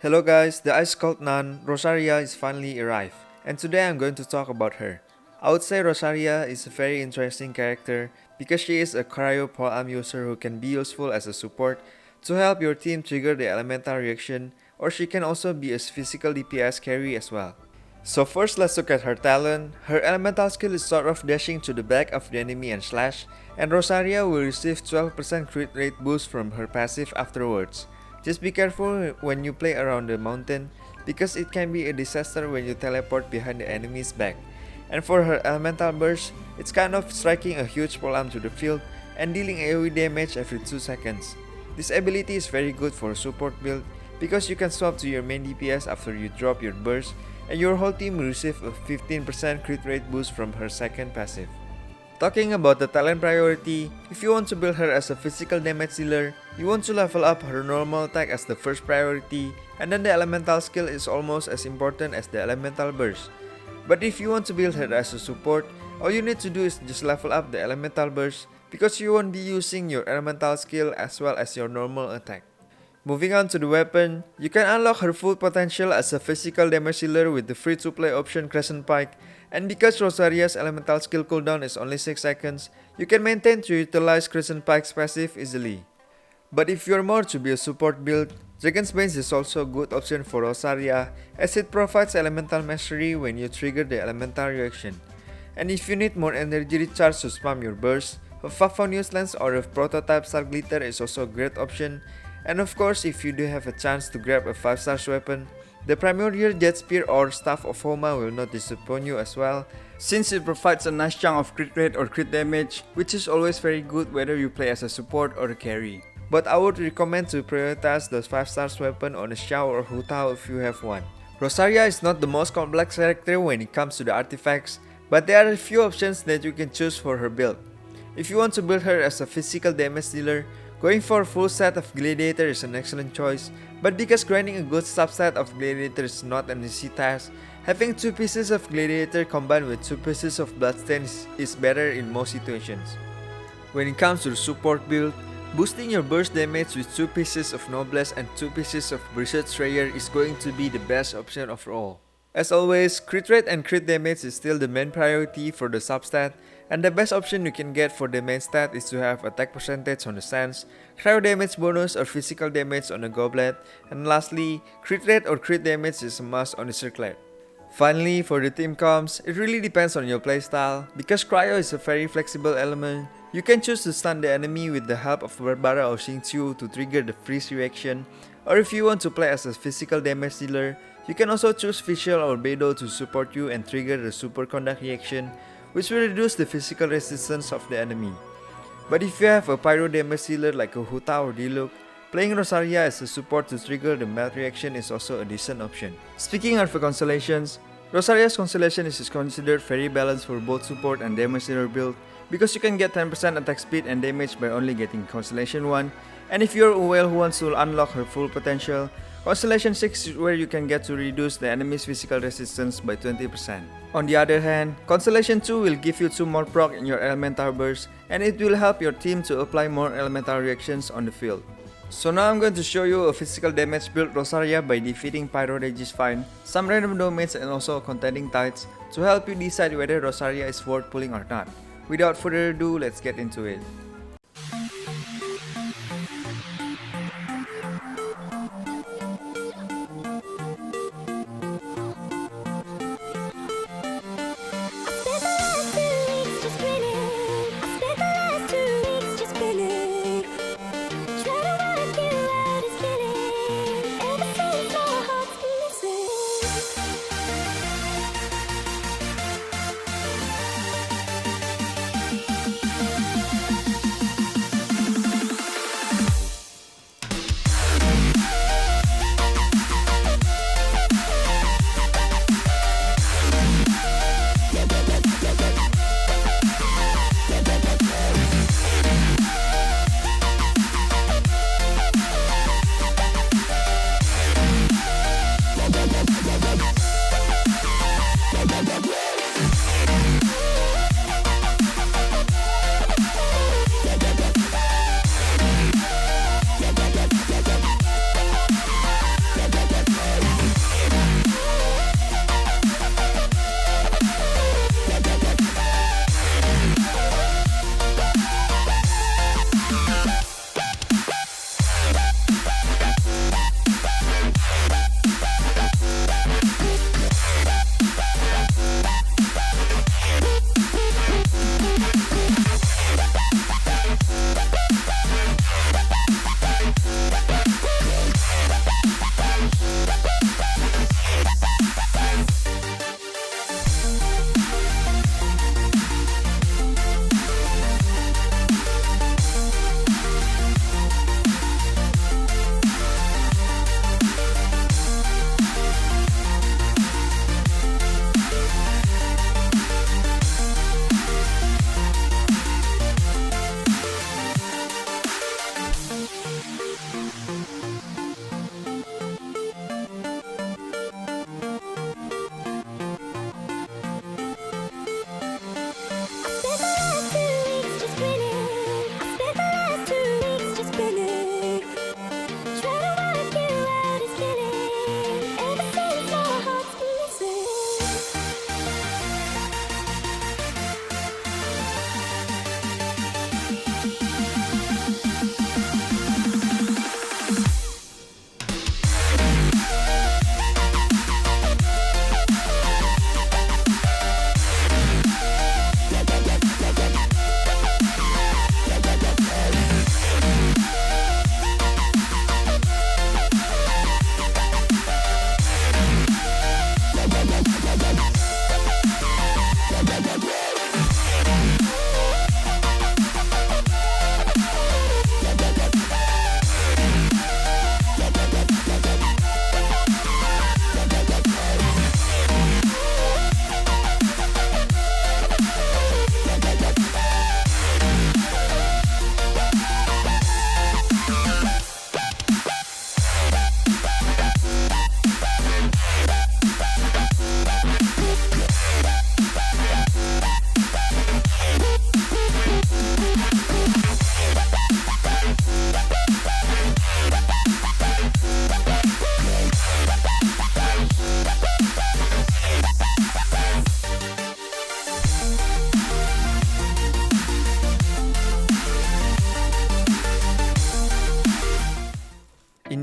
Hello guys, the ice cold nun, Rosaria is finally arrived, and today I'm going to talk about her. I would say Rosaria is a very interesting character because she is a cryo polearm user who can be useful as a support to help your team trigger the elemental reaction, or she can also be a physical DPS carry as well. So first let's look at her talent. Her elemental skill is sort of dashing to the back of the enemy and slash, and Rosaria will receive 12% crit rate boost from her passive afterwards. Just be careful when you play around the mountain because it can be a disaster when you teleport behind the enemy's back. And for her elemental burst, it's kind of striking a huge polearm to the field and dealing AoE damage every 2 seconds. This ability is very good for a support build because you can swap to your main DPS after you drop your burst, and your whole team will receive a 15% crit rate boost from her second passive. Talking about the talent priority, if you want to build her as a physical damage dealer, you want to level up her normal attack as the first priority, and then the elemental skill is almost as important as the elemental burst. But if you want to build her as a support, all you need to do is just level up the elemental burst because you won't be using your elemental skill as well as your normal attack. Moving on to the weapon, you can unlock her full potential as a physical damage dealer with the free-to-play option Crescent Pike, and because Rosaria's elemental skill cooldown is only 6 seconds, you can maintain to utilize Crescent Pike's passive easily. But if you're more to be a support build, Dragon's Bane is also a good option for Rosaria as it provides elemental mastery when you trigger the elemental reaction. And if you need more energy recharge to spam your burst, a Favonius Lens or a prototype Star Glitter is also a great option. And of course, if you do have a chance to grab a 5-star weapon, the Primordial Jet Spear or Staff of Homa will not disappoint you as well, since it provides a nice chunk of crit rate or crit damage, which is always very good whether you play as a support or a carry. But I would recommend to prioritize the 5-star weapon on a Xiao or Hu Tao if you have one. Rosaria is not the most complex character when it comes to the artifacts, but there are a few options that you can choose for her build. If you want to build her as a physical damage dealer, going for a full set of Gladiator is an excellent choice, but because grinding a good subset of Gladiator is not an easy task, having 2 pieces of Gladiator combined with 2 pieces of Bloodstains is better in most situations. When it comes to the support build, boosting your burst damage with 2 pieces of Noblesse and 2 pieces of Berserk Slayer is going to be the best option of all. As always, crit rate and crit damage is still the main priority for the substat, and the best option you can get for the main stat is to have attack percentage on the Sands, cryo damage bonus or physical damage on the Goblet, and lastly, crit rate or crit damage is a must on the Circlet. Finally, for the team comps, it really depends on your playstyle. Because cryo is a very flexible element, you can choose to stun the enemy with the help of Barbara or Xingqiu to trigger the freeze reaction, or if you want to play as a physical damage dealer, you can also choose Fischl or Beidou to support you and trigger the superconduct reaction, which will reduce the physical resistance of the enemy. But if you have a pyro damage dealer like a Huta or Diluc, playing Rosaria as a support to trigger the melt reaction is also a decent option. Speaking of the constellations, Rosaria's constellation is considered very balanced for both support and damage dealer build because you can get 10% attack speed and damage by only getting Constellation 1, and if you're a whale who wants to unlock her full potential, Constellation 6 is where you can get to reduce the enemy's physical resistance by 20%. On the other hand, Constellation 2 will give you 2 more proc in your elemental burst, and it will help your team to apply more elemental reactions on the field. So now I'm going to show you a physical damage build Rosaria by defeating Pyro Regis-Fine, some random domains and also contending tides to help you decide whether Rosaria is worth pulling or not. Without further ado, let's get into it.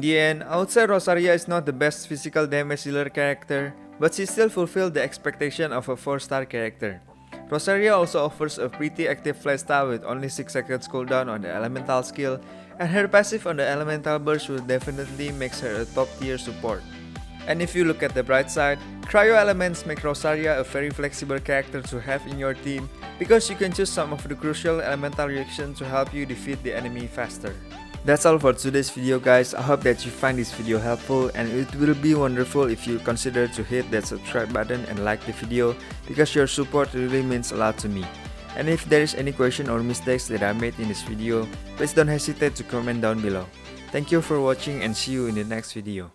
the end, I would say Rosaria is not the best physical damage dealer character, but she still fulfilled the expectation of a 4-star character. Rosaria also offers a pretty active playstyle with only 6 seconds cooldown on the elemental skill, and her passive on the elemental burst will definitely makes her a top tier support. And if you look at the bright side, cryo elements make Rosaria a very flexible character to have in your team because you can choose some of the crucial elemental reactions to help you defeat the enemy faster. That's all for today's video guys. I hope that you find this video helpful, and it will be wonderful if you consider to hit that subscribe button and like the video because your support really means a lot to me. And if there is any question or mistakes that I made in this video, please don't hesitate to comment down below. Thank you for watching and see you in the next video.